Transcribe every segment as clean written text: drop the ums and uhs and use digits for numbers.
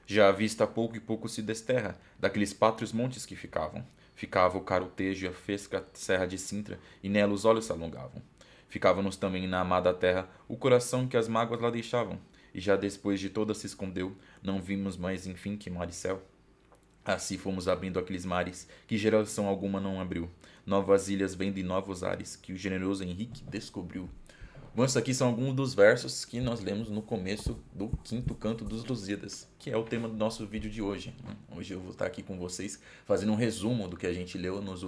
Já a vista pouco e pouco se desterra daqueles pátrios montes que ficavam. Ficava o carotejo e a fresca serra de Sintra, e nela os olhos se alongavam. Ficava-nos também na amada terra o coração que as mágoas lá deixavam, e já depois de toda se escondeu, não vimos mais enfim que mar e céu. Assim fomos abrindo aqueles mares que geração alguma não abriu. Novas ilhas vendo em novos ares que o generoso Henrique descobriu. Bom, isso aqui são alguns dos versos que nós lemos no começo do quinto canto dos Lusíadas, que é o tema do nosso vídeo de hoje, né? Hoje eu vou estar aqui com vocês fazendo um resumo do que a gente leu nos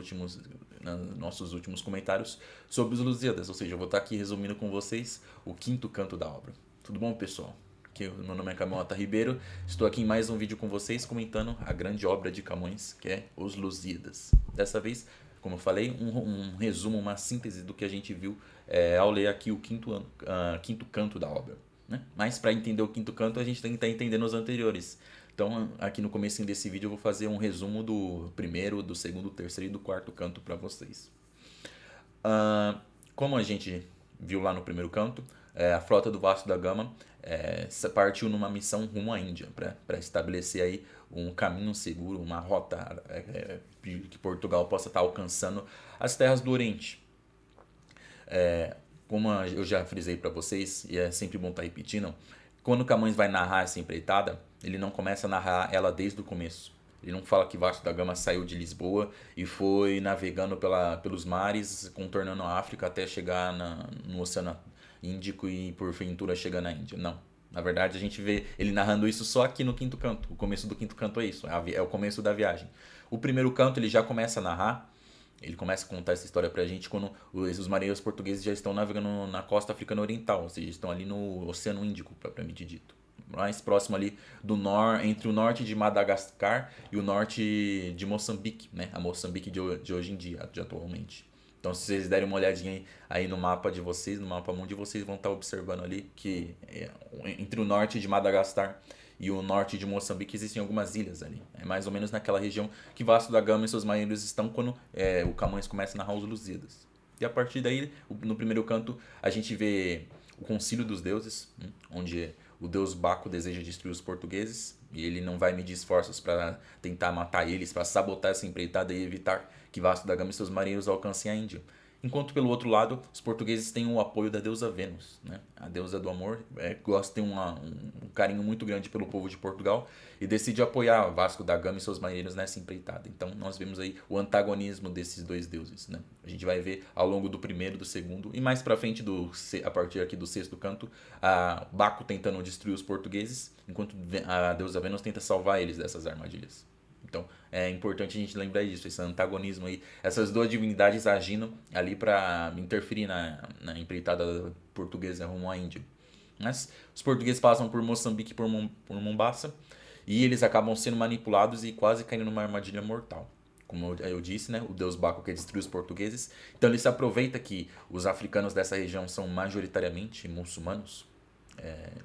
nossos últimos comentários sobre os Lusíadas, ou seja, eu vou estar aqui resumindo com vocês o quinto canto da obra. Tudo bom, pessoal? Aqui, meu nome é Camota Ribeiro, estou aqui em mais um vídeo com vocês comentando a grande obra de Camões, que é Os Lusíadas. Dessa vez, como eu falei, um resumo, uma síntese do que a gente viu ao ler aqui o quinto canto da obra. Né? Mas para entender o quinto canto, a gente tem que estar entendendo os anteriores. Então, aqui no começo desse vídeo, eu vou fazer um resumo do primeiro, do segundo, do terceiro e do quarto canto para vocês. Como a gente viu lá no primeiro canto, a frota do Vasco da Gama partiu numa missão rumo à Índia para estabelecer aí um caminho seguro, uma rota que Portugal possa estar alcançando as terras do Oriente. Como eu já frisei para vocês, e é sempre bom estar repetindo, quando Camões vai narrar essa empreitada, ele não começa a narrar ela desde o começo. Ele não fala que Vasco da Gama saiu de Lisboa e foi navegando pelos mares, contornando a África até chegar no Oceano Índico e por ventura chegar na Índia. Não. Na verdade, a gente vê ele narrando isso só aqui no quinto canto. O começo do quinto canto é isso, é o começo da viagem. O primeiro canto ele já começa a narrar, ele começa a contar essa história pra gente quando os marinheiros portugueses já estão navegando na costa africana oriental, ou seja, estão ali no Oceano Índico, propriamente dito. Mais próximo ali entre o norte de Madagascar e o norte de Moçambique, né? A Moçambique de hoje em dia, de atualmente. Então, se vocês derem uma olhadinha aí no mapa de vocês, no mapa mundi, vocês vão estar observando ali que entre o norte de Madagascar e o norte de Moçambique existem algumas ilhas ali. É mais ou menos naquela região que Vasco da Gama e seus marinheiros estão quando o Camões começa a narrar os Lusíadas. E a partir daí, no primeiro canto, a gente vê o Concílio dos Deuses, onde o deus Baco deseja destruir os portugueses e ele não vai medir esforços para tentar matar eles, para sabotar essa empreitada e evitar que Vasco da Gama e seus marinheiros alcancem a Índia. Enquanto pelo outro lado, os portugueses têm o apoio da deusa Vênus, né? A deusa do amor gosta de um carinho muito grande pelo povo de Portugal e decide apoiar Vasco da Gama e seus marinheiros nessa empreitada. Então nós vemos aí o antagonismo desses dois deuses, né? A gente vai ver ao longo do primeiro, do segundo e mais pra frente, a partir aqui do sexto canto, a Baco tentando destruir os portugueses, enquanto a deusa Vênus tenta salvar eles dessas armadilhas. Então é importante a gente lembrar disso, esse antagonismo aí, essas duas divindades agindo ali para interferir na empreitada portuguesa rumo à Índia. Mas os portugueses passam por Moçambique e por Mombasa e eles acabam sendo manipulados e quase caindo numa armadilha mortal. Como eu disse, né, o deus Baco quer destruir os portugueses, então ele se aproveita que os africanos dessa região são majoritariamente muçulmanos.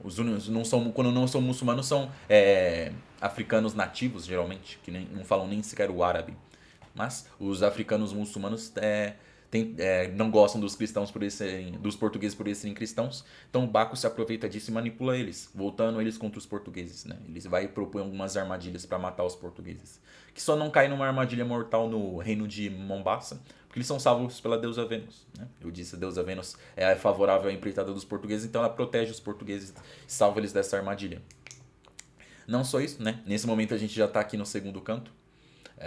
Os únicos não são, quando não são muçulmanos, são africanos nativos, geralmente, que não falam nem sequer o árabe. Mas os africanos muçulmanos não gostam dos cristãos dos portugueses por eles serem cristãos. Então Baco se aproveita disso e manipula eles, voltando eles contra os portugueses. Né? Eles vai propor algumas armadilhas para matar os portugueses. Que só não caem numa armadilha mortal no reino de Mombasa, porque eles são salvos pela deusa Vênus. Né? Eu disse, a deusa Vênus é favorável à empreitada dos portugueses, então ela protege os portugueses e salva eles dessa armadilha. Não só isso, né? Nesse momento a gente já está aqui no segundo canto.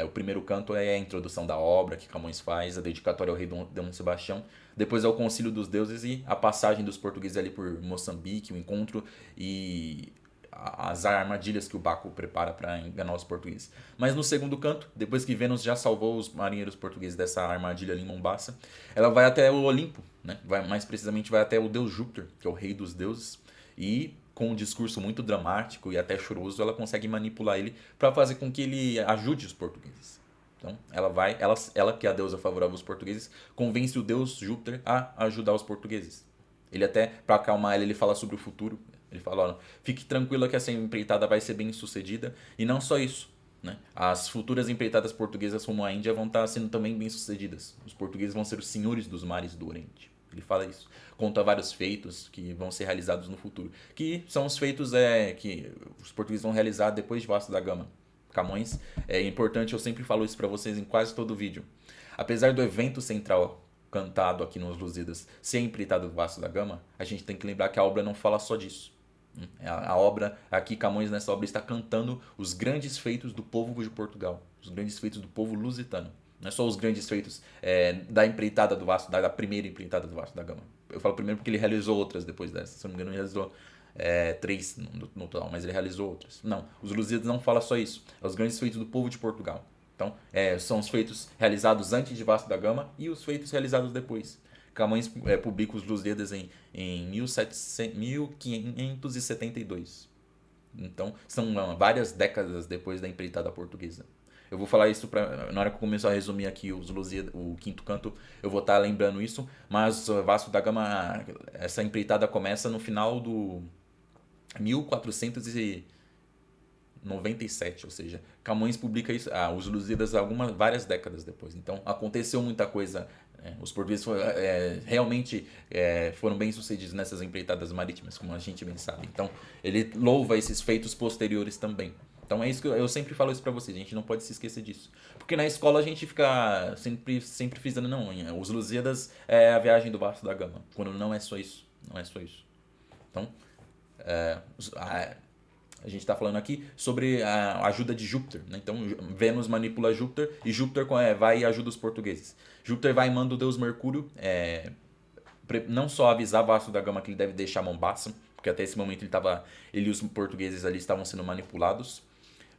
O primeiro canto é a introdução da obra que Camões faz, a dedicatória ao rei Dom Sebastião. Depois é o Concílio dos Deuses e a passagem dos portugueses ali por Moçambique, o encontro e as armadilhas que o Baco prepara para enganar os portugueses. Mas no segundo canto, depois que Vênus já salvou os marinheiros portugueses dessa armadilha ali em Mombasa, ela vai até o Olimpo, né? Mais precisamente vai até o deus Júpiter, que é o rei dos deuses, e com um discurso muito dramático e até choroso, ela consegue manipular ele para fazer com que ele ajude os portugueses. Então, ela que é a deusa favorável aos portugueses, convence o deus Júpiter a ajudar os portugueses. Ele até, para acalmar ele fala sobre o futuro. Ele fala, ó, fique tranquila que essa empreitada vai ser bem sucedida. E não só isso, né? As futuras empreitadas portuguesas rumo à Índia vão estar sendo também bem sucedidas. Os portugueses vão ser os senhores dos mares do Oriente. Ele fala isso. Conta vários feitos que vão ser realizados no futuro. Que são os feitos que os portugueses vão realizar depois de Vasco da Gama. Camões, é importante, eu sempre falo isso para vocês em quase todo vídeo. Apesar do evento central cantado aqui nos Lusíadas ser empreitado do Vasco da Gama, a gente tem que lembrar que a obra não fala só disso. A obra, aqui Camões nessa obra está cantando os grandes feitos do povo de Portugal, os grandes feitos do povo lusitano. Não é só os grandes feitos da empreitada do Vasco, da primeira empreitada do Vasco da Gama. Eu falo primeiro porque ele realizou outras depois dessa. Se não me engano, ele realizou 3 no total, mas ele realizou outras. Não, os Lusíadas não falam só isso. É os grandes feitos do povo de Portugal. Então, são os feitos realizados antes de Vasco da Gama e os feitos realizados depois. Camões publica os Lusíadas em 1572. Então, são várias décadas depois da empreitada portuguesa. Eu vou falar isso na hora que eu começar a resumir aqui os Lusíadas, o quinto canto, eu vou estar lembrando isso, mas Vasco da Gama, essa empreitada começa no final do 1497, ou seja, Camões publica isso, os Lusíadas várias décadas depois. Então, aconteceu muita coisa. Os portugueses realmente foram bem sucedidos nessas empreitadas marítimas, como a gente bem sabe. Então, ele louva esses feitos posteriores também. Então é isso que eu sempre falo isso pra vocês, a gente não pode se esquecer disso. Porque na escola a gente fica sempre frisando, não, os Lusíadas é a viagem do Vasco da Gama, quando não é só isso, não é só isso. Então, a gente está falando aqui sobre a ajuda de Júpiter, né? Então Vênus manipula Júpiter e Júpiter vai e ajuda os portugueses. Júpiter vai e manda o deus Mercúrio não só avisar Vasco da Gama que ele deve deixar Mombaça, porque até esse momento ele e os portugueses ali estavam sendo manipulados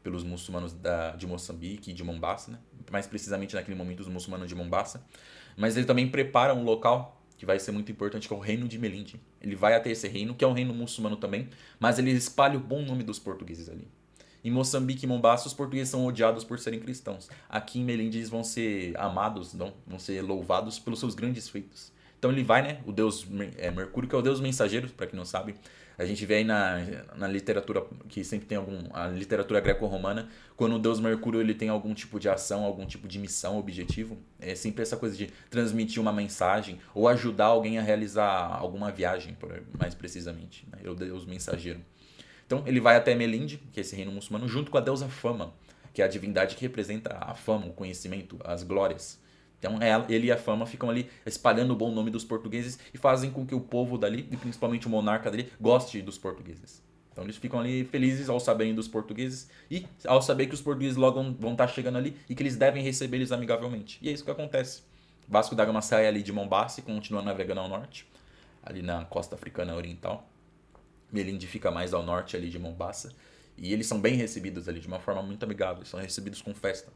pelos muçulmanos de Moçambique e de Mombaça, né? Mais precisamente naquele momento os muçulmanos de Mombaça. Mas ele também prepara um local que vai ser muito importante, que é o reino de Melinde. Ele vai até esse reino, que é um reino muçulmano também, mas ele espalha o bom nome dos portugueses ali. Em Moçambique e Mombaça, os portugueses são odiados por serem cristãos. Aqui em Melinde eles vão ser amados, vão ser louvados pelos seus grandes feitos. Então ele vai, né? O deus Mercúrio, que é o deus mensageiro, para quem não sabe. A gente vê aí na literatura, que sempre tem a literatura greco-romana, quando o deus Mercúrio ele tem algum tipo de ação, algum tipo de missão, objetivo, é sempre essa coisa de transmitir uma mensagem ou ajudar alguém a realizar alguma viagem, mais precisamente, né? É o deus mensageiro. Então ele vai até Melinde, que é esse reino muçulmano, junto com a deusa Fama, que é a divindade que representa a fama, o conhecimento, as glórias. Então ele e a Fama ficam ali espalhando o bom nome dos portugueses e fazem com que o povo dali, e principalmente o monarca dali, goste dos portugueses. Então eles ficam ali felizes ao saberem dos portugueses e ao saber que os portugueses logo vão estar chegando ali e que eles devem receber eles amigavelmente. E é isso que acontece. Vasco da Gama sai ali de Mombaça e continua navegando ao norte, ali na costa africana oriental. Melinde fica mais ao norte ali de Mombaça. E eles são bem recebidos ali de uma forma muito amigável, são recebidos com festa.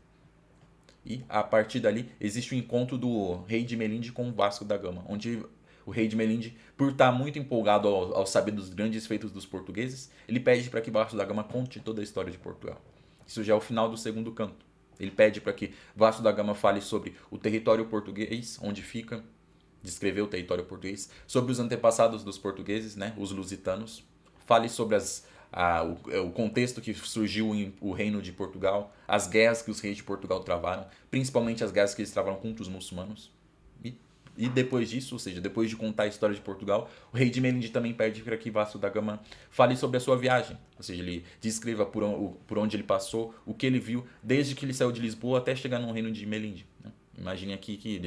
E a partir dali existe o encontro do rei de Melinde com o Vasco da Gama, onde o rei de Melinde, por estar muito empolgado ao saber dos grandes feitos dos portugueses, ele pede para que Vasco da Gama conte toda a história de Portugal. Isso já é o final do segundo canto. Ele pede para que Vasco da Gama fale sobre o território português, onde fica, descrever o território português, sobre os antepassados dos portugueses, né, os lusitanos, fale sobre o contexto que surgiu o reino de Portugal, as guerras que os reis de Portugal travaram, principalmente as guerras que eles travaram contra os muçulmanos. E depois disso, ou seja, depois de contar a história de Portugal, o rei de Melinde também pede para que Vasco da Gama fale sobre a sua viagem. Ou seja, ele descreva por onde ele passou, o que ele viu, desde que ele saiu de Lisboa até chegar no reino de Melinde. Imagine aqui que,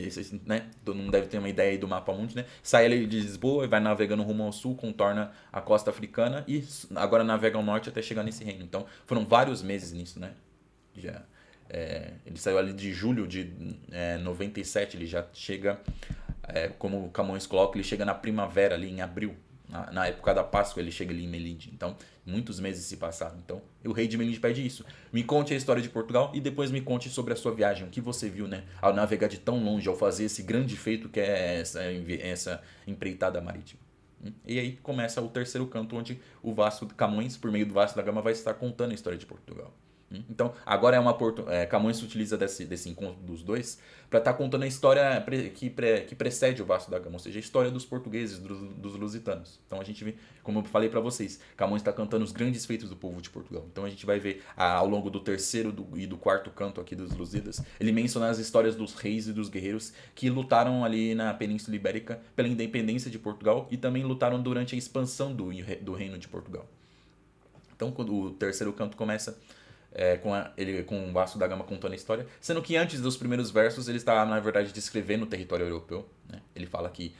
né, todo mundo deve ter uma ideia aí do mapa mundi, né? Sai ali de Lisboa e vai navegando rumo ao sul, contorna a costa africana e agora navega ao norte até chegar nesse reino. Então, foram vários meses nisso, né? Ele saiu ali de julho de 97, ele já chega, como o Camões coloca, ele chega na primavera ali em abril. Na época da Páscoa ele chega ali em Melinde. Então, muitos meses se passaram. Então, o rei de Melinde pede isso. Me conte a história de Portugal e depois me conte sobre a sua viagem. O que você viu, né? Ao navegar de tão longe, ao fazer esse grande feito que é essa empreitada marítima. E aí começa o terceiro canto, onde o Vasco de Camões, por meio do Vasco da Gama, vai estar contando a história de Portugal. Então, agora Camões se utiliza desse encontro dos dois para estar contando a história que precede o Vasco da Gama, ou seja, a história dos portugueses, dos lusitanos. Então a gente vê, como eu falei para vocês, Camões está cantando os grandes feitos do povo de Portugal. Então a gente vai ver ao longo do terceiro e do quarto canto aqui dos Lusíadas, ele menciona as histórias dos reis e dos guerreiros que lutaram ali na Península Ibérica pela independência de Portugal e também lutaram durante a expansão do reino de Portugal. Então, quando o terceiro canto começa com o Vasco da Gama contando a história, sendo que antes dos primeiros versos ele está, na verdade, descrevendo o território europeu. Né? Ele fala que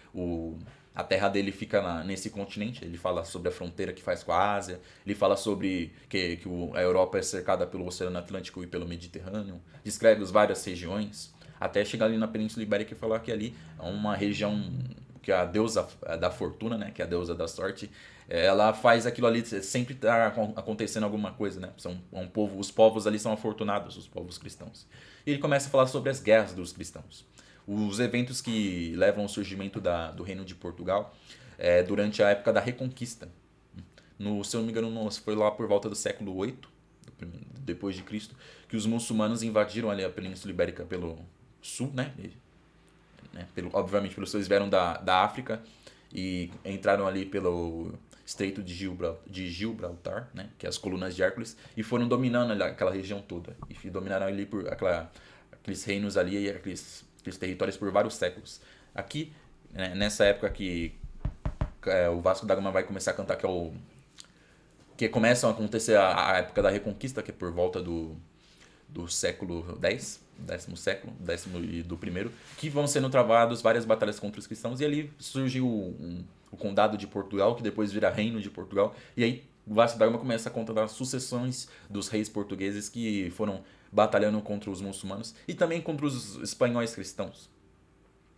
a terra dele fica nesse continente, ele fala sobre a fronteira que faz com a Ásia, ele fala sobre que a Europa é cercada pelo Oceano Atlântico e pelo Mediterrâneo, descreve as várias regiões, até chegar ali na Península Ibérica e falar que ali é uma região que a deusa da fortuna, né, que é a deusa da sorte, ela faz aquilo ali, sempre tá acontecendo alguma coisa, né? Os povos ali são afortunados, os povos cristãos. E ele começa a falar sobre as guerras dos cristãos. Os eventos que levam ao surgimento do Reino de Portugal durante a época da Reconquista. Se eu não me engano, foi lá por volta do século VIII, depois de Cristo, que os muçulmanos invadiram ali a Península Ibérica pelo sul, né? Obviamente, eles vieram da África e entraram ali pelo Estreito de Gibraltar, né, que é as Colunas de Hércules, e foram dominando aquela região toda. E dominaram ali por aqueles reinos ali, aqueles territórios por vários séculos. Aqui, né, nessa época que o Vasco da Gama vai começar a cantar, que começam a acontecer a época da Reconquista, que é por volta do século X, décimo século, décimo e do primeiro, que vão sendo travados várias batalhas contra os cristãos, e ali surgiu o Condado de Portugal, que depois vira Reino de Portugal, e aí o Vasco da Gama começa a contar as sucessões dos reis portugueses que foram batalhando contra os muçulmanos e também contra os espanhóis cristãos.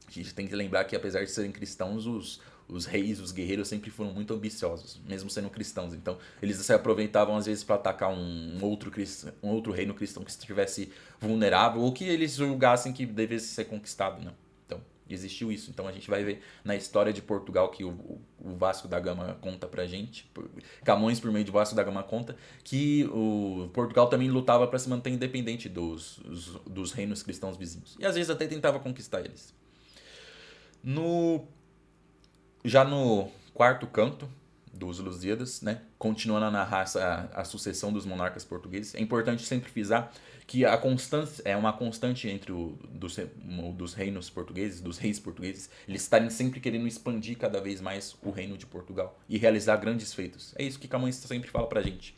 A gente tem que lembrar que, apesar de serem cristãos, os reis, os guerreiros sempre foram muito ambiciosos, mesmo sendo cristãos. Então, eles se aproveitavam às vezes para atacar um outro reino cristão que estivesse vulnerável ou que eles julgassem que devesse ser conquistado, né? Então, existiu isso. Então, a gente vai ver na história de Portugal que o Vasco da Gama conta pra gente, Camões por meio de Vasco da Gama conta, que o Portugal também lutava para se manter independente dos reinos cristãos vizinhos. E às vezes até tentava conquistar eles. Já no quarto canto dos Lusíadas, né, continuando a narrar a sucessão dos monarcas portugueses, é importante sempre frisar que a constância é uma constante entre dos reinos portugueses, dos reis portugueses, eles estarem sempre querendo expandir cada vez mais o reino de Portugal e realizar grandes feitos. É isso que Camões sempre fala pra gente.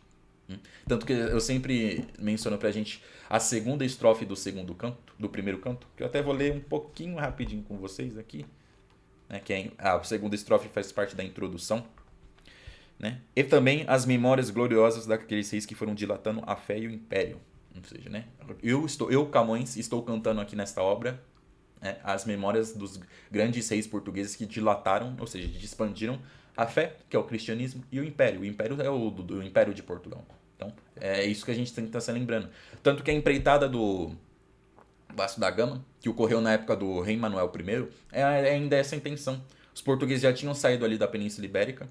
Tanto que eu sempre menciono pra gente a segunda estrofe do segundo canto, do primeiro canto, que eu até vou ler um pouquinho rapidinho com vocês aqui, né, que a segunda estrofe faz parte da introdução, né? E também as memórias gloriosas daqueles reis que foram dilatando a fé e o império. Ou seja, né, eu Camões, estou cantando aqui nesta obra, né, as memórias dos grandes reis portugueses que dilataram, ou seja, expandiram a fé, que é o cristianismo, e o império. O império é o do Império de Portugal. Então, é isso que a gente tem que estar se lembrando. Tanto que a empreitada do Vasco da Gama, que ocorreu na época do rei Manuel I, ainda essa intenção. Os portugueses já tinham saído ali da Península Ibérica,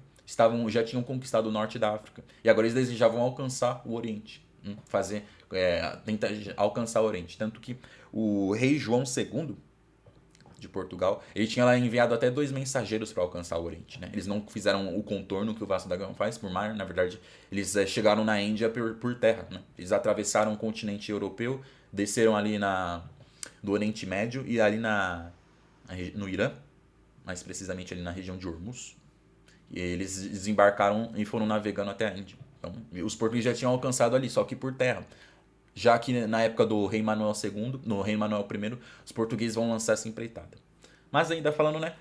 já tinham conquistado o norte da África, e agora eles desejavam alcançar o Oriente, tentar alcançar o Oriente. Tanto que o rei João II de Portugal, ele tinha lá enviado até 2 mensageiros para alcançar o Oriente, né? Eles não fizeram o contorno que o Vasco da Gama faz por mar, na verdade, eles chegaram na Índia por terra, né? Eles atravessaram o continente europeu, desceram ali do Oriente Médio e ali no Irã, mais precisamente ali na região de Hormuz. E eles desembarcaram e foram navegando até a Índia. Então, os portugueses já tinham alcançado ali, só que por terra. Já que na época do rei Manuel II, no rei Manuel I, os portugueses vão lançar essa empreitada. Mas ainda falando, né,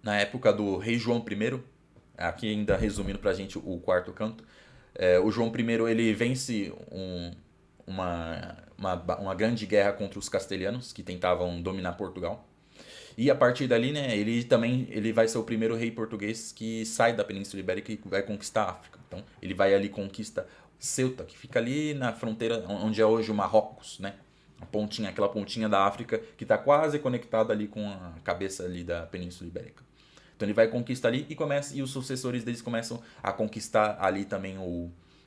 na época do rei João I, aqui ainda resumindo pra gente o quarto canto, o João I ele vence uma grande guerra contra os castelhanos que tentavam dominar Portugal. E a partir dali, né, ele vai ser o primeiro rei português que sai da Península Ibérica e vai conquistar a África. Então, ele vai ali e conquista Ceuta, que fica ali na fronteira onde é hoje o Marrocos, né? Aquela pontinha da África que está quase conectada ali com a cabeça ali da Península Ibérica. Então ele vai conquistar ali e os sucessores deles começam a conquistar ali também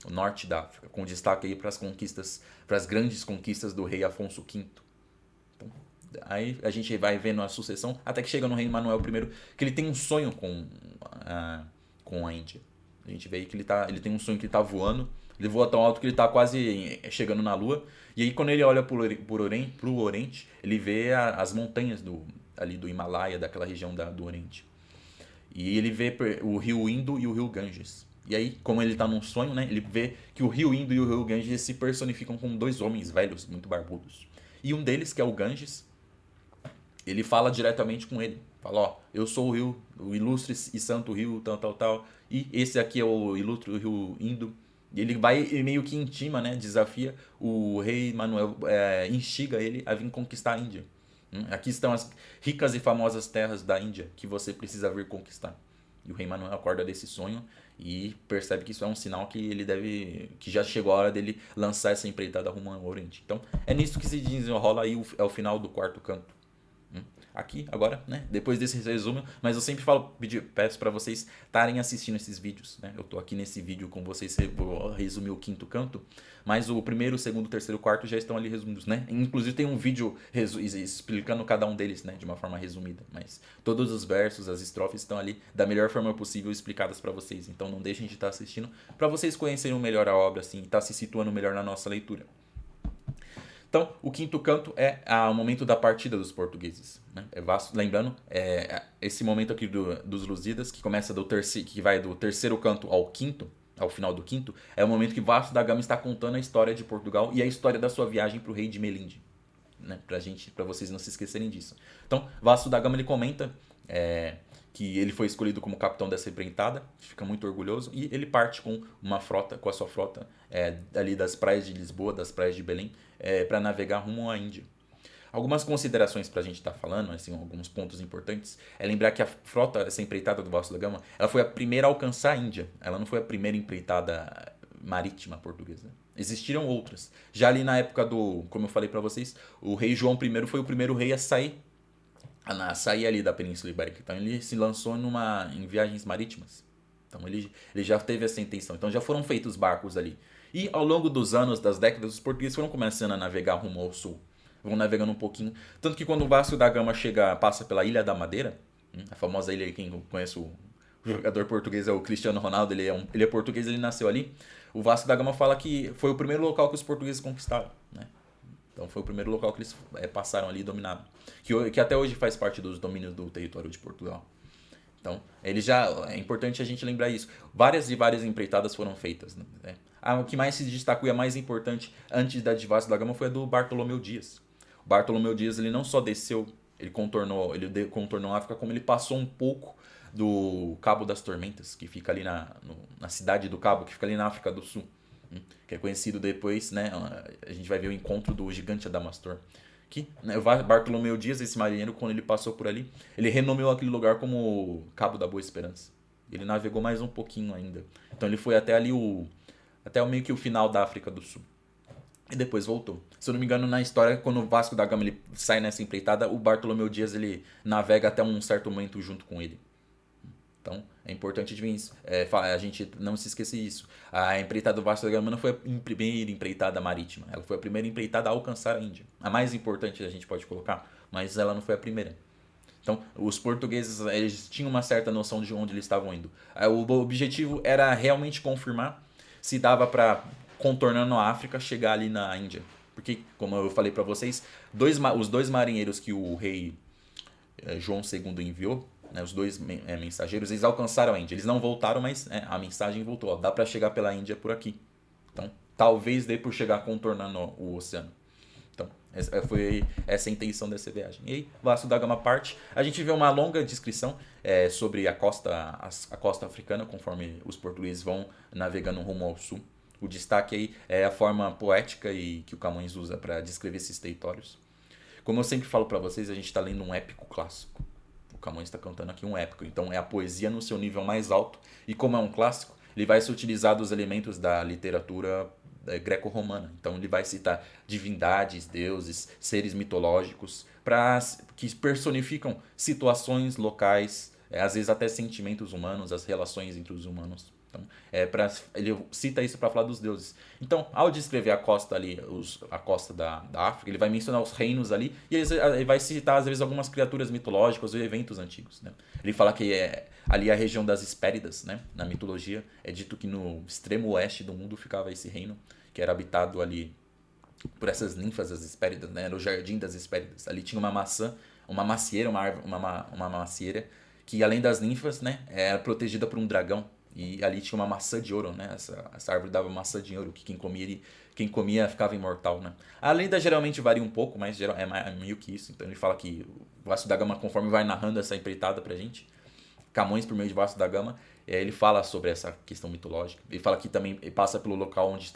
o norte da África, com destaque aí para as conquistas, para as grandes conquistas do rei Afonso V. Então, aí a gente vai vendo a sucessão até que chega no rei Manuel I, que ele tem um sonho com a Índia. A gente vê aí que ele tem um sonho que ele tá voando, ele voa tão alto que ele tá quase chegando na lua, e aí quando ele olha pro Oriente, ele vê as montanhas ali do Himalaia, daquela região do Oriente. E ele vê o rio Indo e o rio Ganges. E aí, como ele tá num sonho, né, ele vê que o rio Indo e o rio Ganges se personificam como dois homens velhos, muito barbudos. E um deles, que é o Ganges, ele fala diretamente com ele. Fala, ó, eu sou o rio, o ilustre e santo rio, tal, tal, tal. E esse aqui é o ilustre rio Indo. E ele vai e meio que intima, né? Desafia o rei Manuel, instiga ele a vir conquistar a Índia. Aqui estão as ricas e famosas terras da Índia que você precisa vir conquistar. E o rei Manuel acorda desse sonho e percebe que isso é um sinal que ele deve, que já chegou a hora dele lançar essa empreitada rumo ao Oriente. Então é nisso que se desenrola aí é o final do quarto canto. Aqui, agora, né? Depois desse resumo, mas eu sempre peço para vocês estarem assistindo esses vídeos, né? Eu tô aqui nesse vídeo com vocês, vou resumir o quinto canto, mas o primeiro, o segundo, o terceiro, o quarto já estão ali resumidos, né? Inclusive tem um vídeo explicando cada um deles, né? De uma forma resumida, mas todos os versos, as estrofes estão ali da melhor forma possível explicadas para vocês, então não deixem de estar assistindo para vocês conhecerem melhor a obra, assim, e estar se situando melhor na nossa leitura. Então, o quinto canto é o momento da partida dos portugueses. Né? Lembrando, esse momento aqui dos Lusíadas, que começa que vai do terceiro canto ao quinto, ao final do quinto, é o momento que Vasco da Gama está contando a história de Portugal e a história da sua viagem para o rei de Melinde. Né? Para vocês não se esquecerem disso. Então, Vasco da Gama ele comenta que ele foi escolhido como capitão dessa empreitada, fica muito orgulhoso, e ele parte com a sua frota, ali das praias de Lisboa, das praias de Belém, para navegar rumo à Índia. Algumas considerações para a gente estar falando, assim, alguns pontos importantes, é lembrar que a frota, essa empreitada do Vasco da Gama, ela foi a primeira a alcançar a Índia, ela não foi a primeira empreitada marítima portuguesa. Existiram outras. Já ali na época como eu falei para vocês, o rei João I foi o primeiro rei a sair ali da Península Ibérica. Então ele se lançou em viagens marítimas. Então ele já teve essa intenção. Então já foram feitos barcos ali. E ao longo dos anos, das décadas, os portugueses foram começando a navegar rumo ao sul. Vão navegando um pouquinho. Tanto que quando o Vasco da Gama passa pela Ilha da Madeira, a famosa ilha, quem conhece o jogador português é o Cristiano Ronaldo, ele é português, ele nasceu ali. O Vasco da Gama fala que foi o primeiro local que os portugueses conquistaram, né? Então foi o primeiro local que eles passaram ali e dominaram. Que até hoje faz parte dos domínios do território de Portugal. Então, é importante a gente lembrar isso. Várias e várias empreitadas foram feitas. Né? O que mais se destacou e a mais importante antes da de Vasco da Gama foi a do Bartolomeu Dias. O Bartolomeu Dias ele não só desceu, ele contornou a África, como ele passou um pouco do Cabo das Tormentas, que fica ali na cidade do Cabo, que fica ali na África do Sul. Que é conhecido depois, né? A gente vai ver o encontro do gigante Adamastor. Que, né, Bartolomeu Dias, esse marinheiro, quando ele passou por ali, ele renomeou aquele lugar como Cabo da Boa Esperança. Ele navegou mais um pouquinho ainda. Então ele foi até ali meio que o final da África do Sul. E depois voltou. Se eu não me engano, na história, quando o Vasco da Gama ele sai nessa empreitada, o Bartolomeu Dias ele navega até um certo momento junto com ele. Então, é importante a gente não se esquecer isso. A empreitada do Vasco da Gama não foi a primeira empreitada marítima. Ela foi a primeira empreitada a alcançar a Índia. A mais importante a gente pode colocar, mas ela não foi a primeira. Então, os portugueses eles tinham uma certa noção de onde eles estavam indo. O objetivo era realmente confirmar se dava para, contornando a África, chegar ali na Índia. Porque, como eu falei para vocês, os dois marinheiros que o rei João II enviou, né, os dois mensageiros, eles alcançaram a Índia. Eles não voltaram, mas a mensagem voltou. Ó, dá para chegar pela Índia por aqui. Então, talvez dê por chegar contornando o oceano. Então, foi essa a intenção dessa viagem. E aí, Vasco da Gama parte. A gente vê uma longa descrição sobre a costa africana, conforme os portugueses vão navegando rumo ao sul. O destaque aí é a forma poética que o Camões usa para descrever esses territórios. Como eu sempre falo para vocês, a gente está lendo um épico clássico. O Camões está cantando aqui um épico. Então é a poesia no seu nível mais alto. E como é um clássico, ele vai se utilizar dos elementos da literatura greco-romana. Então ele vai citar divindades, deuses, seres mitológicos, que personificam situações locais, às vezes até sentimentos humanos, as relações entre os humanos. Então, ele cita isso para falar dos deuses. Então, ao descrever a costa ali, a costa da África, ele vai mencionar os reinos ali e ele vai citar, às vezes, algumas criaturas mitológicas ou eventos antigos. Né? Ele fala que ali é a região das Hespéridas, né? Na mitologia. É dito que no extremo oeste do mundo ficava esse reino, que era habitado ali por essas ninfas das Hespéridas, né? No jardim das Hespéridas. Ali tinha uma maçã, uma macieira, uma macieira, que além das ninfas, né, era protegida por um dragão. E ali tinha uma maçã de ouro, né? Essa árvore dava maçã de ouro, que quem comia ficava imortal, né? A lenda geralmente varia um pouco, mas é meio que isso. Então ele fala que o Vasco da Gama, conforme vai narrando essa empreitada pra gente, Camões, por meio de Vasco da Gama, ele fala sobre essa questão mitológica. Ele fala que também passa pelo local onde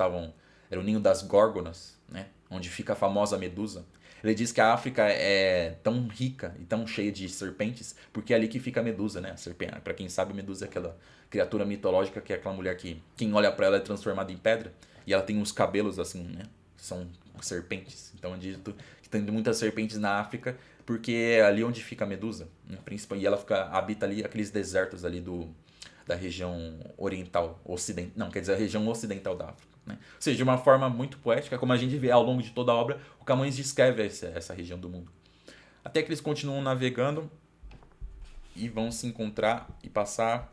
era o ninho das Górgonas, né? Onde fica a famosa Medusa. Ele diz que a África é tão rica e tão cheia de serpentes, porque é ali que fica a Medusa, né? Para quem sabe, Medusa é aquela criatura mitológica que é aquela mulher que quem olha para ela é transformada em pedra e ela tem uns cabelos assim, né? São serpentes. Então é dito que tem muitas serpentes na África, porque é ali onde fica a Medusa, né? E ela habita ali aqueles desertos ali da região oriental, ocidental, não, quer dizer, a região ocidental da África. Né? Ou seja, de uma forma muito poética, como a gente vê ao longo de toda a obra, o Camões descreve essa região do mundo. Até que eles continuam navegando e vão se encontrar e passar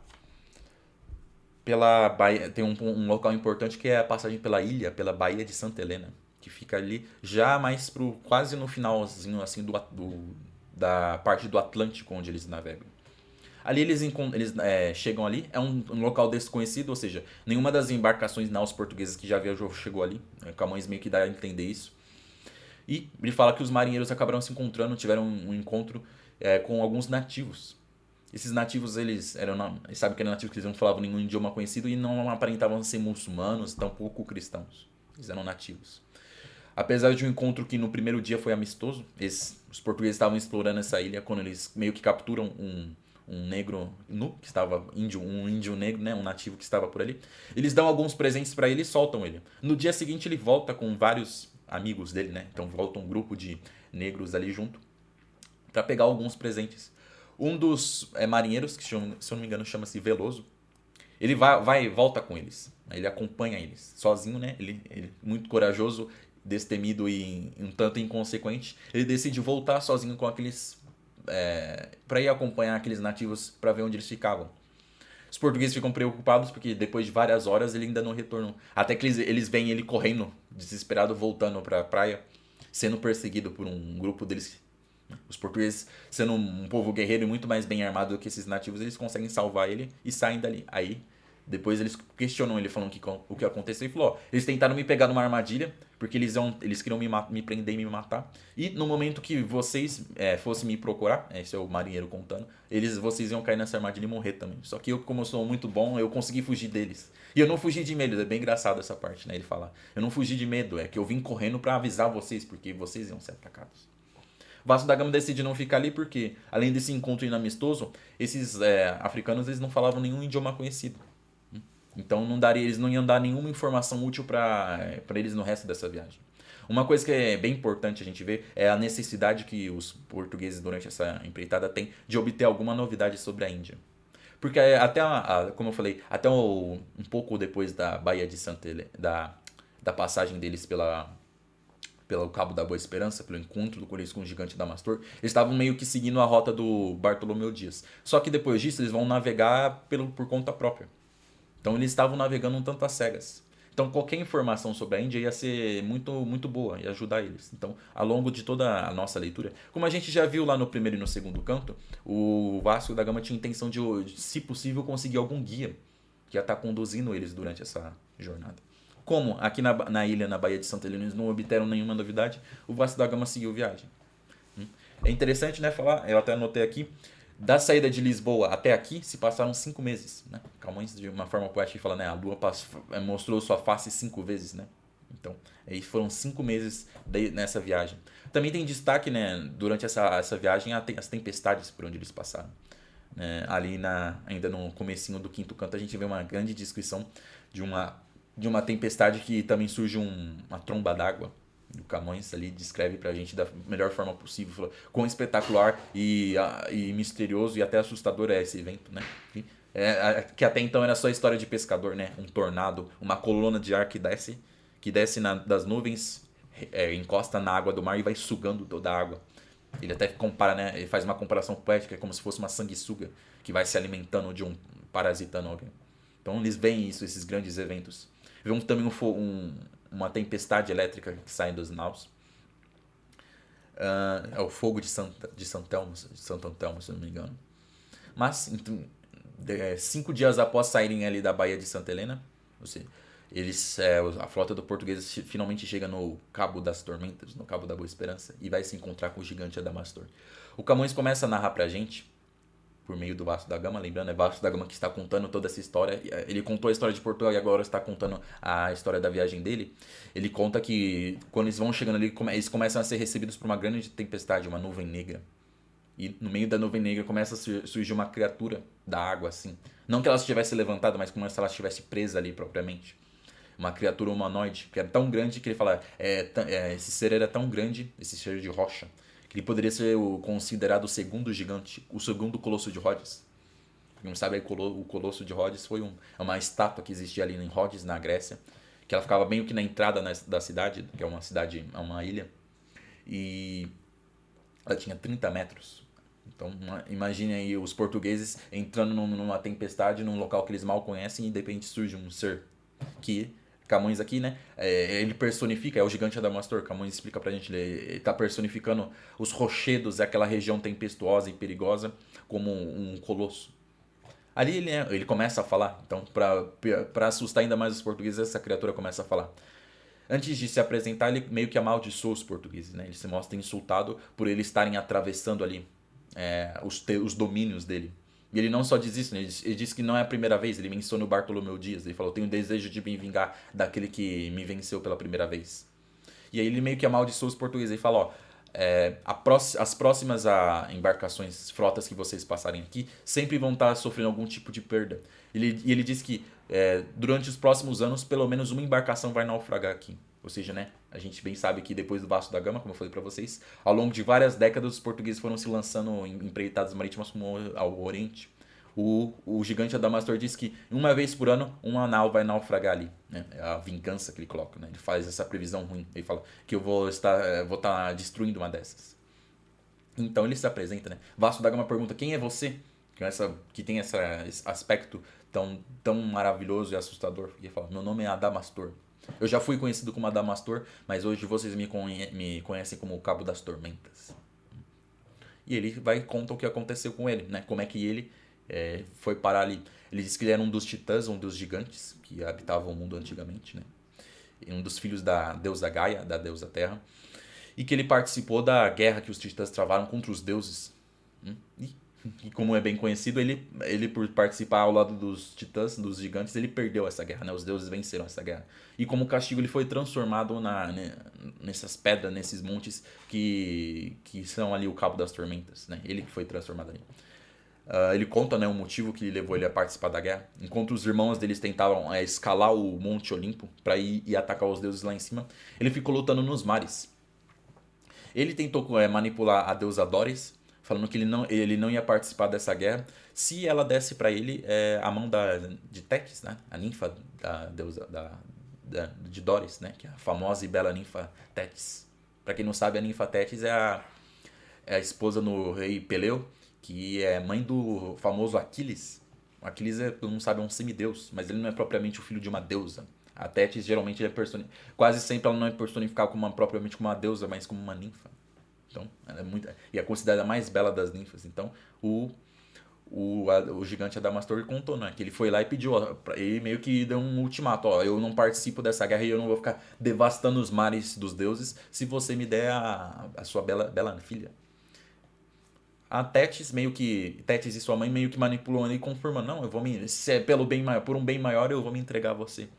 pela Baía. Tem um local importante que é a passagem pela Baía de Santa Helena, que fica ali já mais quase no finalzinho assim da parte do Atlântico onde eles navegam. Ali eles chegam ali, é um local desconhecido, ou seja, nenhuma das embarcações naus portuguesas que já viajou chegou ali. Camões meio que dá a entender isso. E ele fala que os marinheiros acabaram se encontrando, tiveram um encontro com alguns nativos. Esses nativos, eles sabem que eram nativos que eles não falavam nenhum idioma conhecido e não aparentavam ser muçulmanos, tampouco cristãos. Eles eram nativos. Apesar de um encontro que no primeiro dia foi amistoso, os portugueses estavam explorando essa ilha quando eles meio que capturam um negro nu, que estava um índio negro, né, um nativo que estava por ali. Eles dão alguns presentes para ele e soltam ele. No dia seguinte ele volta com vários amigos dele, né? Então volta um grupo de negros ali junto para pegar alguns presentes. Um dos marinheiros, que se eu não me engano chama-se Veloso, ele volta com eles. Ele acompanha eles sozinho, né? Ele muito corajoso, destemido e um tanto inconsequente. Ele decide voltar sozinho com aqueles para ir acompanhar aqueles nativos para ver onde eles ficavam. Os portugueses ficam preocupados porque depois de várias horas ele ainda não retornou. Até que eles veem ele correndo, desesperado, voltando para a praia, sendo perseguido por um grupo deles. Os portugueses, sendo um povo guerreiro e muito mais bem armado do que esses nativos, eles conseguem salvar ele e saem dali. Aí, depois eles questionam ele, falando o que aconteceu. E falou, ó, eles tentaram me pegar numa armadilha, porque eles queriam me prender e me matar. E no momento que vocês fossem me procurar, esse é o marinheiro contando, vocês iam cair nessa armadilha e morrer também. Só que eu, como eu sou muito bom, eu consegui fugir deles. E eu não fugi de medo, é bem engraçado essa parte, né? Ele fala, eu não fugi de medo, é que eu vim correndo pra avisar vocês, porque vocês iam ser atacados. Vasco da Gama decide não ficar ali porque, além desse encontro inamistoso, esses africanos eles não falavam nenhum idioma conhecido. Então eles não iam dar nenhuma informação útil para eles no resto dessa viagem. Uma coisa que é bem importante a gente ver é a necessidade que os portugueses durante essa empreitada têm de obter alguma novidade sobre a Índia. Porque como eu falei, um pouco depois da Baía de Santa Helena, da passagem deles pelo Cabo da Boa Esperança, pelo encontro do Corinthians com o gigante Damastor, eles estavam meio que seguindo a rota do Bartolomeu Dias. Só que depois disso eles vão navegar por conta própria. Então eles estavam navegando um tanto às cegas. Então qualquer informação sobre a Índia ia ser muito, muito boa, ia ajudar eles. Então, ao longo de toda a nossa leitura, como a gente já viu lá no primeiro e no segundo canto, o Vasco da Gama tinha intenção de, se possível, conseguir algum guia que ia estar conduzindo eles durante essa jornada. Como aqui na ilha, na Baía de Santa Helena, eles não obteram nenhuma novidade, o Vasco da Gama seguiu viagem. É interessante, né, falar, eu até anotei aqui, da saída de Lisboa até aqui se passaram 5 meses, né? Camões, de uma forma poética, fala, né? A lua mostrou sua face 5 vezes, né? Então, aí foram 5 meses nessa viagem. Também tem destaque, né? Durante essa viagem, as tempestades por onde eles passaram. Ali ainda no comecinho do quinto canto, a gente vê uma grande descrição de uma tempestade que também surge uma tromba d'água. O Camões ali descreve pra gente da melhor forma possível, fala, quão espetacular e misterioso e até assustador é esse evento, né? Que até então era só história de pescador, né? Um tornado, uma coluna de ar que desce das nuvens, encosta na água do mar e vai sugando toda a água. Ele até compara, né? Ele faz uma comparação poética, como se fosse uma sanguessuga que vai se alimentando de um parasitando alguém. Então eles veem isso, esses grandes eventos. Vê também uma tempestade elétrica que sai dos naus. É o fogo de Santo Antelmo, se não me engano. Mas, então, 5 dias após saírem ali da Baía de Santa Helena, ou seja, a frota do português finalmente chega no Cabo das Tormentas, no Cabo da Boa Esperança, e vai se encontrar com o gigante Adamastor. O Camões começa a narrar pra gente, por meio do Vasco da Gama, lembrando, é Vasco da Gama que está contando toda essa história. Ele contou a história de Portugal e agora está contando a história da viagem dele. Ele conta que quando eles vão chegando ali, eles começam a ser recebidos por uma grande tempestade, uma nuvem negra. E no meio da nuvem negra começa a surgir uma criatura da água, assim. Não que ela estivesse levantada, mas como se ela estivesse presa ali propriamente. Uma criatura humanoide, que era tão grande que ele fala, esse ser era tão grande, esse ser de rocha, que ele poderia ser considerado o segundo gigante, o segundo colosso de Rhodes. Quem não sabe, o colosso de Rhodes foi uma estátua que existia ali em Rhodes, na Grécia, que ela ficava bem que na entrada da cidade, que é uma ilha, e ela tinha 30 metros. Então, imagine aí os portugueses entrando numa tempestade, num local que eles mal conhecem, e de repente surge um ser que Camões aqui, né? Ele personifica, é o gigante Adamastor. Camões explica pra gente, ele tá personificando os rochedos, aquela região tempestuosa e perigosa, como um colosso. Ali ele começa a falar, então, pra assustar ainda mais os portugueses, essa criatura começa a falar. Antes de se apresentar, ele meio que amaldiçoa os portugueses, né? Ele se mostra insultado por eles estarem atravessando ali os domínios dele. E ele não só diz isso, né? Ele diz que não é a primeira vez, ele menciona o Bartolomeu Dias. Ele falou, tenho o desejo de me vingar daquele que me venceu pela primeira vez. E aí ele meio que amaldiçoa os portugueses. Ele fala, as próximas embarcações, frotas que vocês passarem aqui, sempre vão estar sofrendo algum tipo de perda. E ele diz que durante os próximos anos, pelo menos uma embarcação vai naufragar aqui. Ou seja, né, a gente bem sabe que depois do Vasco da Gama, como eu falei para vocês, ao longo de várias décadas os portugueses foram se lançando em empreitadas marítimas como ao Oriente. O gigante Adamastor diz que uma vez por ano uma nau vai naufragar ali. Né? É a vingança que ele coloca. Né? Ele faz essa previsão ruim. Ele fala que eu vou estar destruindo uma dessas. Então ele se apresenta. Né? Vasco da Gama pergunta, quem é você? Que tem esse aspecto tão maravilhoso e assustador. E ele fala, meu nome é Adamastor. Eu já fui conhecido como Adamastor, mas hoje vocês me conhecem como o Cabo das Tormentas. E ele vai conta o que aconteceu com ele, né? Como é que ele foi parar ali. Ele diz que ele era um dos titãs, um dos gigantes que habitavam o mundo antigamente, né? E um dos filhos da deusa Gaia, da deusa Terra. E que ele participou da guerra que os titãs travaram contra os deuses. E como é bem conhecido, ele por participar ao lado dos titãs, dos gigantes, ele perdeu essa guerra, né? Os deuses venceram essa guerra. E como castigo ele foi transformado nessas pedras, nesses montes que são ali o Cabo das Tormentas, né? Ele que foi transformado ali. Ele conta, né, o motivo que levou ele a participar da guerra. Enquanto os irmãos deles tentavam escalar o Monte Olimpo para ir e atacar os deuses lá em cima, ele ficou lutando nos mares. Ele tentou manipular a deusa Doris, falando que ele não ia participar dessa guerra se ela desse para ele a mão de Tétis, né? A ninfa da deusa de Doris, né? Que é a famosa e bela ninfa Tétis. Para quem não sabe, a ninfa Tétis é a esposa do rei Peleu, que é mãe do famoso Aquiles. O Aquiles, todo mundo sabe, é um semideus, mas ele não é propriamente o filho de uma deusa. A Tétis geralmente quase sempre ela não é personificada propriamente como uma deusa, mas como uma ninfa. Então, ela é considerada a mais bela das ninfas. Então, o gigante Adamastor contou, né? Que ele foi lá e pediu, ele meio que deu um ultimato, eu não participo dessa guerra e eu não vou ficar devastando os mares dos deuses se você me der a sua bela filha. A Tétis e sua mãe meio que manipulam ele e confirmam, não, se é por um bem maior eu vou me entregar a você.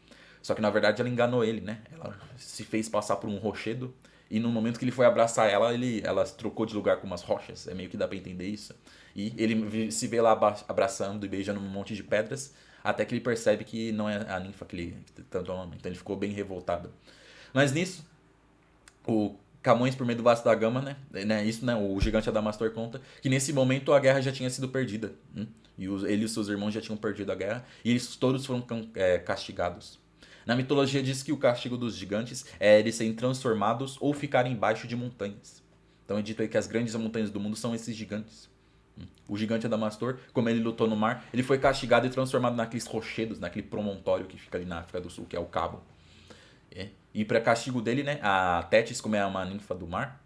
Só que na verdade ela enganou ele, né? Ela se fez passar por um rochedo e no momento que ele foi abraçar ela trocou de lugar com umas rochas. É meio que dá pra entender isso. E ele se vê lá abraçando e beijando um monte de pedras, até que ele percebe que não é a ninfa que ele tanto ama. Então ele ficou bem revoltado. Mas nisso, Camões, por meio do Vasco da Gama, isso, né, o gigante Adamastor conta que nesse momento a guerra já tinha sido perdida. E ele e seus irmãos já tinham perdido a guerra e eles todos foram castigados. Na mitologia diz que o castigo dos gigantes é eles serem transformados ou ficarem embaixo de montanhas. Então é dito aí que as grandes montanhas do mundo são esses gigantes. O gigante Adamastor, como ele lutou no mar, ele foi castigado e transformado naqueles rochedos, naquele promontório que fica ali na África do Sul, que é o Cabo. E para castigo dele, né, a Tétis, como é uma ninfa do mar,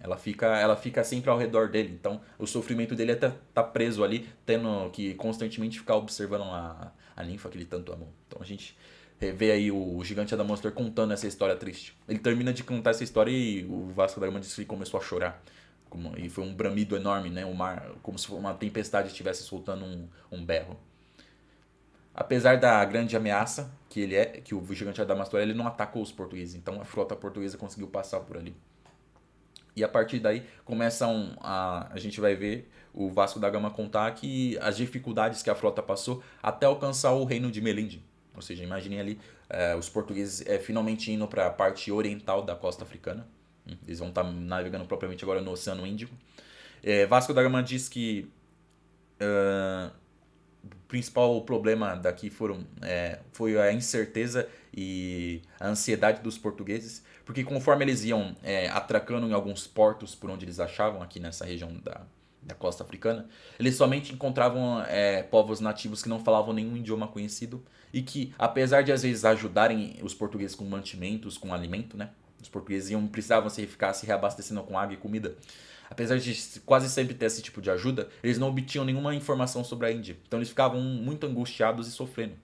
ela fica sempre ao redor dele. Então, o sofrimento dele é tá preso ali, tendo que constantemente ficar observando a ninfa que ele tanto amou. Então, a gente vê aí o gigante Adamastor contando essa história triste. Ele termina de contar essa história e o Vasco da Gama disse que ele começou a chorar. E foi um bramido enorme, né? O mar, como se uma tempestade estivesse soltando um berro. Apesar da grande ameaça que o gigante Adamastor ele não atacou os portugueses, então a frota portuguesa conseguiu passar por ali. E a partir daí a gente vai ver o Vasco da Gama contar que as dificuldades que a frota passou até alcançar o reino de Melinde. Ou seja, imaginem ali os portugueses finalmente indo para a parte oriental da costa africana. Eles vão estar navegando propriamente agora no Oceano Índico. Vasco da Gama diz que o principal problema daqui foi a incerteza e a ansiedade dos portugueses, porque conforme eles iam atracando em alguns portos por onde eles achavam, aqui nessa região da costa africana, eles somente encontravam povos nativos que não falavam nenhum idioma conhecido e que, apesar de às vezes ajudarem os portugueses com mantimentos, com alimento, né? Os portugueses precisavam ficar se reabastecendo com água e comida. Apesar de quase sempre ter esse tipo de ajuda, eles não obtinham nenhuma informação sobre a Índia. Então eles ficavam muito angustiados e sofrendo.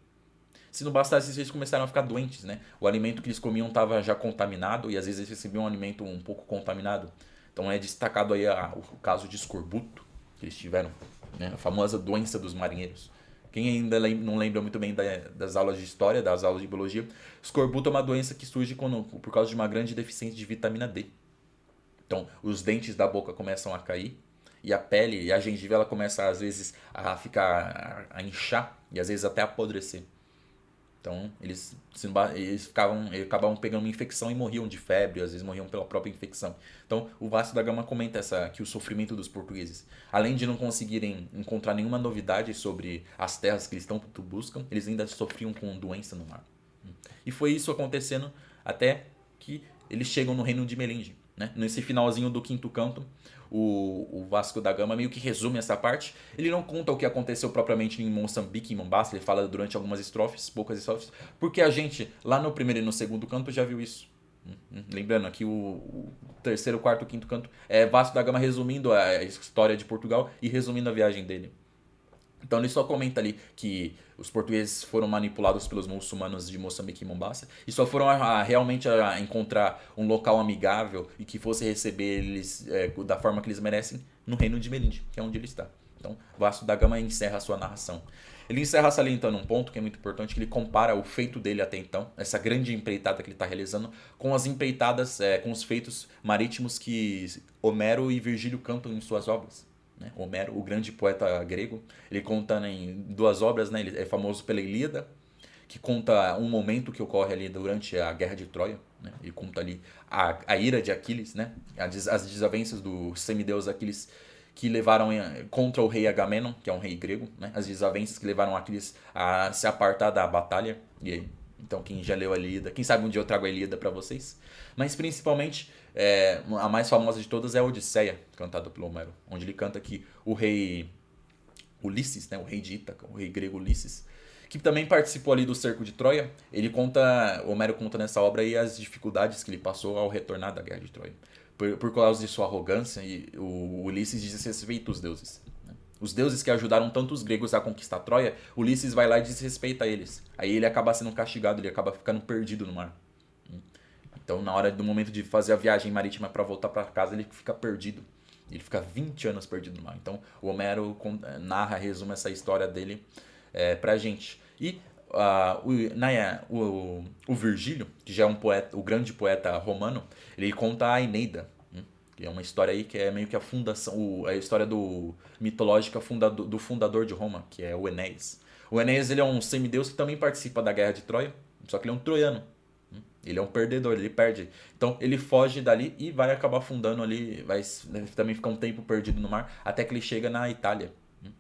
Se não bastasse isso, eles começaram a ficar doentes, né? O alimento que eles comiam estava já contaminado e às vezes eles recebiam um alimento um pouco contaminado. Então é destacado aí o caso de escorbuto que eles tiveram, né? A famosa doença dos marinheiros. Quem ainda não lembra muito bem das aulas de história, das aulas de biologia, escorbuto é uma doença que surge por causa de uma grande deficiência de vitamina D. Então, os dentes da boca começam a cair e a pele e a gengiva ela começa às vezes a ficar a inchar e às vezes até apodrecer. Então, eles acabavam pegando uma infecção e morriam de febre, às vezes morriam pela própria infecção. Então, o Vasco da Gama comenta que o sofrimento dos portugueses, além de não conseguirem encontrar nenhuma novidade sobre as terras que eles tanto buscam, eles ainda sofriam com doença no mar. E foi isso acontecendo até que eles chegam no reino de Melinde. Né? Nesse finalzinho do quinto canto, o Vasco da Gama meio que resume essa parte. Ele não conta o que aconteceu propriamente em Moçambique, em Mombasa, ele fala durante algumas estrofes, poucas estrofes, porque a gente, lá no primeiro e no segundo canto, já viu isso. Lembrando aqui o terceiro, quarto, quinto canto é Vasco da Gama resumindo a história de Portugal e resumindo a viagem dele. Então ele só comenta ali que os portugueses foram manipulados pelos muçulmanos de Moçambique e Mombasa e só foram realmente a encontrar um local amigável e que fosse receber eles da forma que eles merecem no reino de Melinde, que é onde ele está. Então Vasco da Gama encerra a sua narração. Ele encerra salientando um ponto que é muito importante, que ele compara o feito dele até então, essa grande empreitada que ele está realizando, com as empreitadas, com os feitos marítimos que Homero e Virgílio cantam em suas obras. Homero, o grande poeta grego, ele conta em duas obras, né? Ele é famoso pela Ilíada, que conta um momento que ocorre ali durante a Guerra de Troia. Né? Ele conta ali a ira de Aquiles, né? As desavenças do semideus Aquiles que levaram contra o rei Agamenon, que é um rei grego, né? As desavenças que levaram Aquiles a se apartar da batalha. E aí, então quem já leu a Ilíada, quem sabe um dia eu trago a Ilíada para vocês. Mas principalmente a mais famosa de todas é a Odisseia, cantada pelo Homero, onde ele canta que o rei Ulisses, né, o rei de Ítaca, o rei grego Ulisses, que também participou ali do cerco de Troia, Homero conta nessa obra aí as dificuldades que ele passou ao retornar da guerra de Troia. Por causa de sua arrogância, o Ulisses desrespeita os deuses. Os deuses que ajudaram tanto os gregos a conquistar Troia, Ulisses vai lá e desrespeita eles. Aí ele acaba sendo castigado, ele acaba ficando perdido no mar. Então, na hora do momento de fazer a viagem marítima para voltar para casa, ele fica perdido. Ele fica 20 anos perdido no mar. Então, o Homero resume essa história dele pra gente. E o Virgílio, que já é um poeta, o grande poeta romano, ele conta a Eneida, que é uma história aí que é meio que a fundação, a história mitológica do fundador de Roma, que é o Enéas. O Enéas ele é um semideus que também participa da Guerra de Troia, só que ele é um troiano. Ele é um perdedor, ele perde. Então ele foge dali e vai acabar afundando ali, vai também ficar um tempo perdido no mar, até que ele chega na Itália.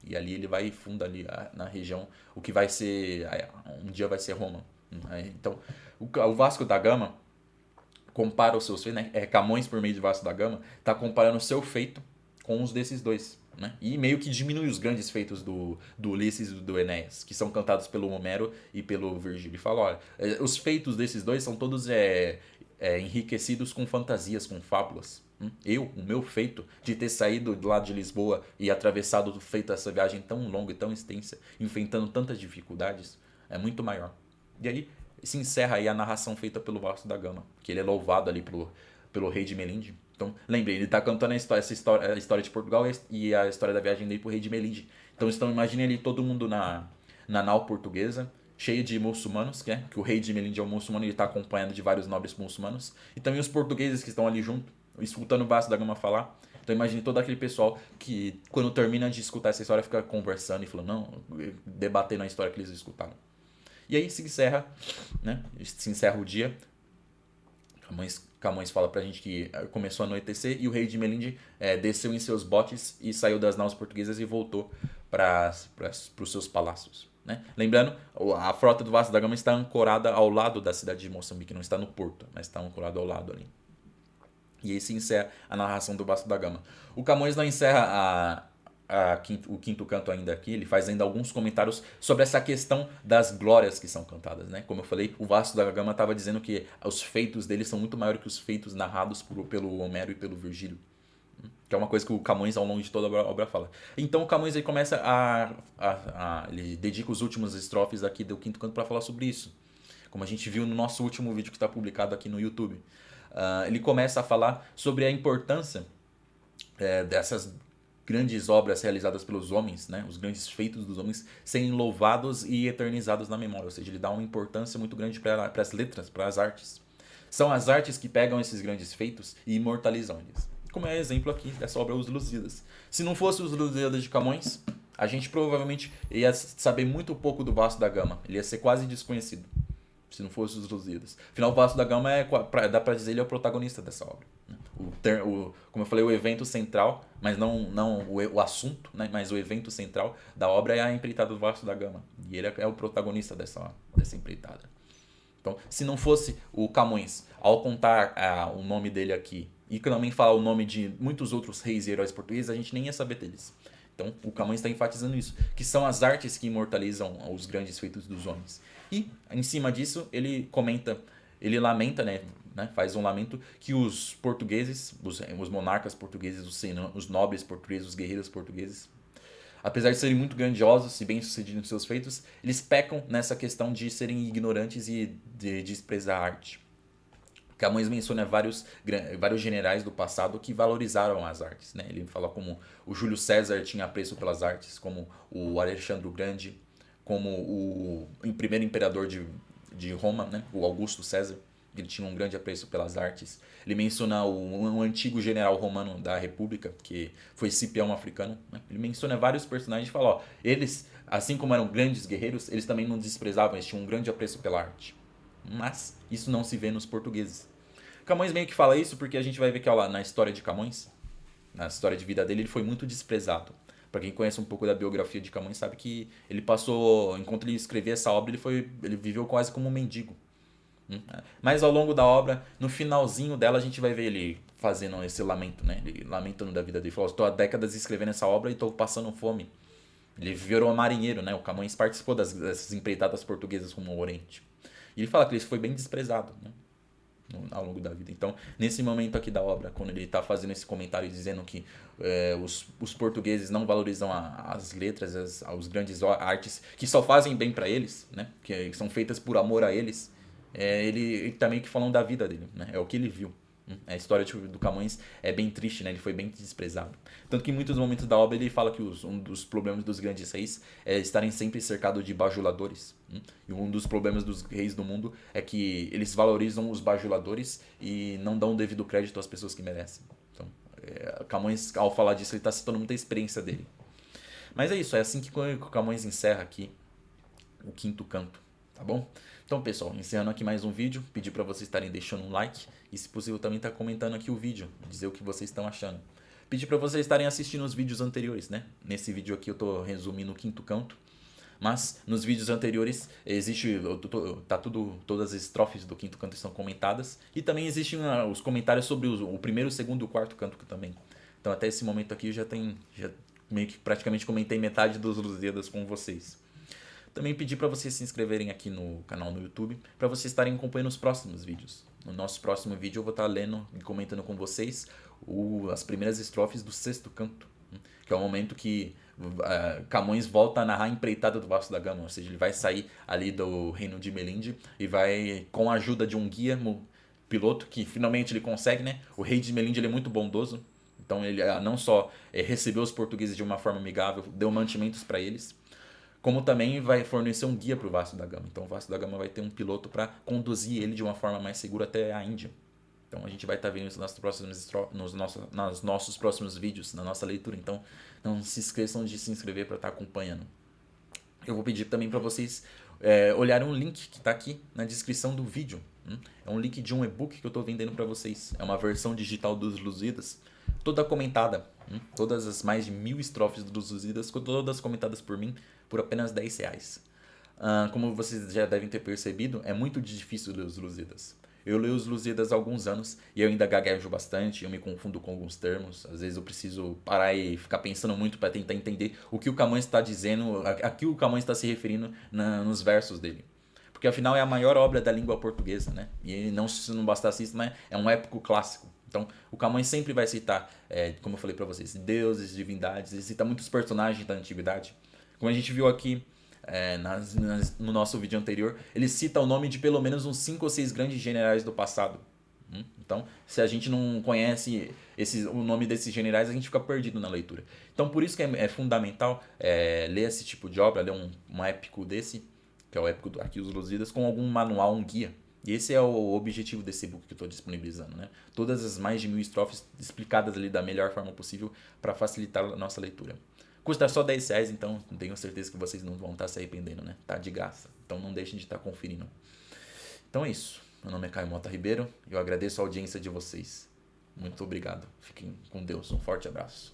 E ali ele vai e funda ali na região, o que vai ser, um dia vai ser Roma. Então, o Vasco da Gama compara os seus feitos, né? Camões, por meio de Vasco da Gama, está comparando o seu feito com os desses dois. Né? E meio que diminui os grandes feitos do Ulisses e do Enéas, que são cantados pelo Homero e pelo Virgílio. E fala, olha, os feitos desses dois são todos enriquecidos com fantasias, com fábulas. O meu feito de ter saído lá de Lisboa e atravessado, feito essa viagem tão longa e tão extensa, enfrentando tantas dificuldades, é muito maior. E aí se encerra aí a narração feita pelo Vasco da Gama, que ele é louvado ali pelo rei de Melinde. Então, lembrei, ele está cantando a história de Portugal e a história da viagem dele pro rei de Melinde. Então, imagine ali todo mundo na nau portuguesa, cheio de muçulmanos, que o rei de Melinde é um muçulmano e ele está acompanhado de vários nobres muçulmanos. E também os portugueses que estão ali junto, escutando o Vasco da Gama falar. Então imagine todo aquele pessoal que, quando termina de escutar essa história, fica conversando e falando, não, debatendo a história que eles escutaram. E aí se encerra, né? Se encerra o dia. Camões fala pra gente que começou a anoitecer e o rei de Melinde desceu em seus botes e saiu das naus portuguesas e voltou para os seus palácios. Né? Lembrando, a frota do Vasco da Gama está ancorada ao lado da cidade de Moçambique, não está no porto, mas está ancorada ao lado ali. E aí se encerra a narração do Vasco da Gama. O Camões não encerra o quinto canto ainda aqui, ele faz ainda alguns comentários sobre essa questão das glórias que são cantadas, né? Como eu falei, o Vasco da Gama estava dizendo que os feitos dele são muito maiores que os feitos narrados pelo Homero e pelo Virgílio, que é uma coisa que o Camões ao longo de toda a obra fala. Então o Camões aí começa ele dedica os últimos estrofes aqui do quinto canto para falar sobre isso, como a gente viu no nosso último vídeo que está publicado aqui no YouTube. Ele começa a falar sobre a importância dessas grandes obras realizadas pelos homens, né, os grandes feitos dos homens, serem louvados e eternizados na memória. Ou seja, ele dá uma importância muito grande para as letras, para as artes. São as artes que pegam esses grandes feitos e imortalizam eles. Como é exemplo aqui dessa obra Os Lusíadas. Se não fosse Os Lusíadas de Camões, a gente provavelmente ia saber muito pouco do Vasco da Gama. Ele ia ser quase desconhecido, se não fosse Os Lusíadas. Afinal, o Vasco da Gama dá pra dizer, ele é o protagonista dessa obra. Como eu falei, o evento central, mas não o assunto, né, mas o evento central da obra é a empreitada do Vasco da Gama. E ele é o protagonista dessa empreitada. Então, se não fosse o Camões, ao contar o nome dele aqui, e também falar o nome de muitos outros reis e heróis portugueses, a gente nem ia saber deles. Então, o Camões está enfatizando isso, que são as artes que imortalizam os grandes feitos dos homens. E, em cima disso, ele lamenta, né, faz um lamento que os portugueses, os monarcas portugueses, os nobres portugueses, os guerreiros portugueses, apesar de serem muito grandiosos e bem-sucedidos nos seus feitos, eles pecam nessa questão de serem ignorantes e de desprezar a arte. Camões menciona vários generais do passado que valorizaram as artes. Né? Ele fala como o Júlio César tinha apreço pelas artes, como o Alexandre o Grande, como o primeiro imperador de Roma, né? O Augusto César. Ele tinha um grande apreço pelas artes. Ele menciona um antigo general romano da República, que foi Cipião Africano. Né? Ele menciona vários personagens e fala, ó, eles, assim como eram grandes guerreiros, eles também não desprezavam, eles tinham um grande apreço pela arte. Mas isso não se vê nos portugueses. Camões meio que fala isso porque a gente vai ver que ó, na história de Camões, na história de vida dele, ele foi muito desprezado. Para quem conhece um pouco da biografia de Camões, sabe que ele passou, enquanto ele escrevia essa obra, ele viveu quase como um mendigo. Mas ao longo da obra, no finalzinho dela, a gente vai ver ele fazendo esse lamento, né? Ele lamentando da vida dele. Ele falou, estou há décadas escrevendo essa obra e estou passando fome. Ele virou marinheiro, né? O Camões participou dessas empreitadas portuguesas rumo ao Oriente. E ele fala que ele foi bem desprezado, né? Ao longo da vida. Então, nesse momento aqui da obra, quando ele está fazendo esse comentário dizendo que os portugueses não valorizam as letras, as grandes artes que só fazem bem para eles, né? Que são feitas por amor a eles, ele tá meio que falando da vida dele, né? É o que ele viu. A história do Camões é bem triste, né? Ele foi bem desprezado. Tanto que em muitos momentos da obra ele fala que um dos problemas dos grandes reis é estarem sempre cercados de bajuladores. E um dos problemas dos reis do mundo é que eles valorizam os bajuladores e não dão o devido crédito às pessoas que merecem. Então, Camões, ao falar disso, ele está citando muita experiência dele. Mas é isso, é assim que o Camões encerra aqui o quinto canto. tá bom? Então, pessoal, encerrando aqui mais um vídeo, pedir para vocês estarem deixando um like e, se possível, também estar comentando aqui o vídeo, dizer o que vocês estão achando. Pedir para vocês estarem assistindo os vídeos anteriores, né? Nesse vídeo aqui eu tô resumindo o quinto canto, mas nos vídeos anteriores existe tá tudo, todas as estrofes do quinto canto estão comentadas e também existem os comentários sobre o primeiro, o segundo e o quarto canto também. Então até esse momento aqui já meio que praticamente comentei metade dos Lusíadas com vocês. Também pedi para vocês se inscreverem aqui no canal no YouTube, para vocês estarem acompanhando os próximos vídeos. No nosso próximo vídeo eu vou estar lendo e comentando com vocês as primeiras estrofes do sexto canto, que é o momento que Camões volta a narrar a empreitada do Vasco da Gama, ou seja, ele vai sair ali do reino de Melinde e vai, com a ajuda de um guia piloto, que finalmente ele consegue, né? O rei de Melinde ele é muito bondoso, então ele não só recebeu os portugueses de uma forma amigável, deu mantimentos para eles, como também vai fornecer um guia para o Vasco da Gama. Então o Vasco da Gama vai ter um piloto para conduzir ele de uma forma mais segura até a Índia. Então a gente vai estar vendo isso nos nossos próximos vídeos, na nossa leitura. Então não se esqueçam de se inscrever para estar acompanhando. Eu vou pedir também para vocês olharem um link que está aqui na descrição do vídeo. É um link de um e-book que eu estou vendendo para vocês. É uma versão digital dos Lusíadas, toda comentada. Todas as mais de 1000 estrofes dos Lusíadas, todas comentadas por mim, por apenas R$10. Como vocês já devem ter percebido, é muito difícil ler os Lusíadas. Eu leio os Lusíadas há alguns anos e eu ainda gaguejo bastante, eu me confundo com alguns termos. Às vezes eu preciso parar e ficar pensando muito para tentar entender o que o Camões está dizendo, a que o Camões está se referindo nos versos dele. Porque afinal é a maior obra da língua portuguesa, né? E não, se não bastasse isso, né? É um épico clássico. Então, o Camões sempre vai citar, como eu falei para vocês, deuses, divindades, ele cita muitos personagens da antiguidade. Como a gente viu aqui no nosso vídeo anterior, ele cita o nome de pelo menos uns 5 ou 6 grandes generais do passado. Então, se a gente não conhece o nome desses generais, a gente fica perdido na leitura. Então, por isso que é fundamental ler esse tipo de obra, ler um épico desse, que é o épico do Arquivos Lusíadas, com algum manual, um guia. E esse é o objetivo desse e-book que eu estou disponibilizando, né? Todas as mais de 1000 estrofes explicadas ali da melhor forma possível para facilitar a nossa leitura. Custa só R$10, então tenho certeza que vocês não vão estar se arrependendo, né? Tá de graça. Então não deixem de estar conferindo. Então é isso. Meu nome é Caio Mota Ribeiro e eu agradeço a audiência de vocês. Muito obrigado. Fiquem com Deus. Um forte abraço.